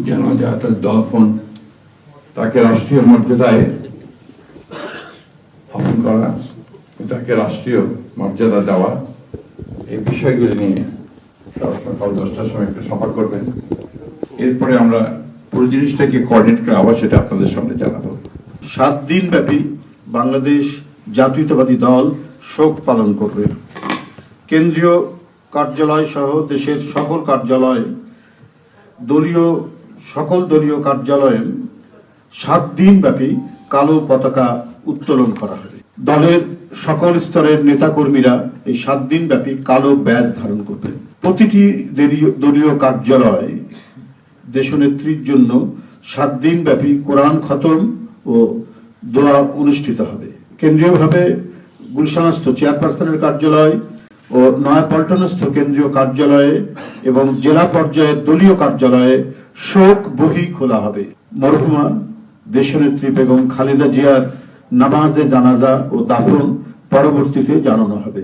জানাজা দাফন, তাকে রাষ্ট্রীয় মর্যাদায় দাফন করা, তাকে রাষ্ট্রীয় মর্যাদা দেওয়া, এই বিষয়গুলি নিয়ে সকাল 10টার সময় একটা সভা করবেন। এরপরে আমরা পুরো জিনিসটাকে কোঅর্ডিনেট করে আবার সেটা আপনাদের সামনে জানাবো। 7 দিন ব্যাপী বাংলাদেশ জাতীয়তাবাদী দল শোক পালন করবে। কেন্দ্রীয় কার্যালয় সহ দেশের সকল কার্যালয়, সকল দলীয় কার্যালয়ে 7 দিন ব্যাপী কালো পতাকা উত্তোলন করা হবে। দলের সকল স্তরের নেতাকর্মীরা এই 7 দিন ব্যাপী কালো ব্যাজ ধারণ করবেন। প্রতিটি দলীয় কার্যালয় দেশনেত্রীর জন্য 7 দিন ব্যাপী কোরআন খতম ও দোয়া অনুষ্ঠিত হবে। কেন্দ্রীয়ভাবে গুলশানস্থ চেয়ারপারসনের কার্যালয় ও নয়াপল্টনস্থ কেন্দ্রীয় কার্যালয়ে এবং জেলা পর্যায়ের দলীয় কার্যালয়ে শোক বহি খোলা হবে। মরহুমা দেশনেত্রী বেগম খালেদা জিয়ার নামাজে জানাজা ও দাফন পরবর্তীতে জানানো হবে।